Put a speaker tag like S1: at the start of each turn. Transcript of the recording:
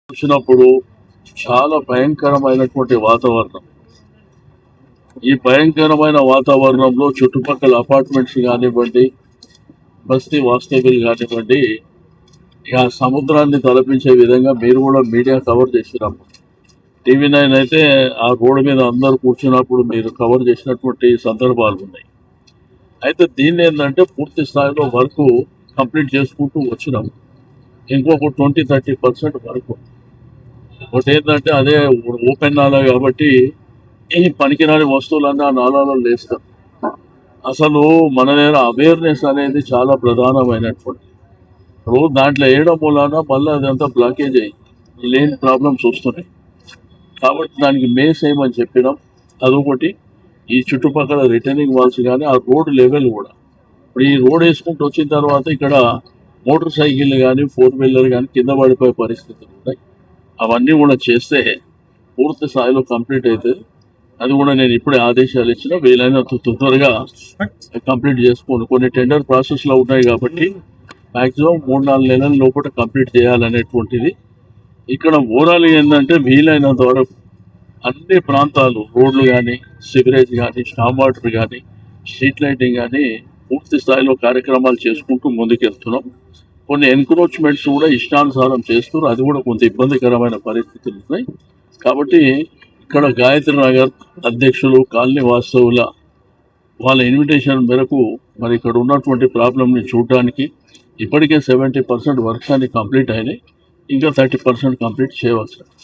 S1: చూసినప్పుడు చాలా భయంకరమైనటువంటి వాతావరణం. ఈ భయంకరమైన వాతావరణంలో చుట్టుపక్కల అపార్ట్మెంట్స్ కానివ్వండి, బస్తీ వాస్తవ్యులు కానివ్వండి, ఇక సముద్రాన్ని తలపించే విధంగా మీరు కూడా మీడియా కవర్ చేసినప్పుడు, టీవీ 9 అయితే ఆ రోడ్డు మీద అందరూ కూర్చున్నప్పుడు మీరు కవర్ చేసినటువంటి సందర్భాలు ఉన్నాయి. అయితే దీన్ని ఏంటంటే పూర్తి స్థాయిలో వర్క్ కంప్లీట్ చేసుకుంటూ వచ్చినాం. ఇంకొక 20-30% వరకు. ఒకటి ఏంటంటే అదే ఓపెన్ నాలా కాబట్టి ఈ పనికిరాని వస్తువులన్నీ ఆ నాలాలో లేస్తాం. అసలు మన దగ్గర అవేర్నెస్ అనేది చాలా ప్రధానమైనటువంటి. ఇప్పుడు దాంట్లో వేయడం మూలాన మళ్ళీ అదంతా బ్లాకేజ్ అయ్యి లేని ప్రాబ్లమ్స్ వస్తున్నాయి. కాబట్టి దానికి మేస్ ఏమని చెప్పినాం. అదొకటి. ఈ చుట్టుపక్కల రిటర్నింగ్ వాల్స్ కానీ ఆ రోడ్ లెవెల్ కూడా. ఇప్పుడు ఈ రోడ్ వేసుకుంటూ వచ్చిన తర్వాత ఇక్కడ మోటార్ సైకిల్ కానీ 4 వీలర్ కానీ కింద పడిపోయే పరిస్థితులు ఉన్నాయి. అవన్నీ కూడా చేస్తే పూర్తి స్థాయిలో కంప్లీట్ అవుతుంది. అది కూడా నేను ఇప్పుడే ఆదేశాలు ఇచ్చిన, వీలైనంత తొందరగా కంప్లీట్ చేసుకోండి. కొన్ని టెండర్ ప్రాసెస్లో ఉన్నాయి కాబట్టి మ్యాక్సిమం 3-4 నెలల లోపల కంప్లీట్ చేయాలనేటువంటిది. ఇక్కడ ఓవరాల్ ఏంటంటే వీలైనంత వరకు అన్ని ప్రాంతాలు రోడ్లు కానీ, సివరేజ్ కానీ, స్టామ్ వాటర్ కానీ, స్ట్రీట్ లైటింగ్ కానీ పూర్తి స్థాయిలో కార్యక్రమాలు చేసుకుంటూ ముందుకెళ్తున్నాం. కొన్ని ఎన్క్రోచ్మెంట్స్ కూడా ఇష్టానుసారం చేస్తున్నారు. అది కూడా కొంత ఇబ్బందికరమైన పరిస్థితులు ఉన్నాయి. కాబట్టి ఇక్కడ గాయత్రి నగర్ అధ్యక్షులు, కాలనీ వాస్తవుల వాళ్ళ ఇన్విటేషన్ మేరకు మరి ఇక్కడ ఉన్నటువంటి ప్రాబ్లమ్ని చూడడానికి ఇప్పటికే 70% వర్క్స్ అన్ని కంప్లీట్ అయినాయి. ఇంకా 30% కంప్లీట్ చేయవచ్చు.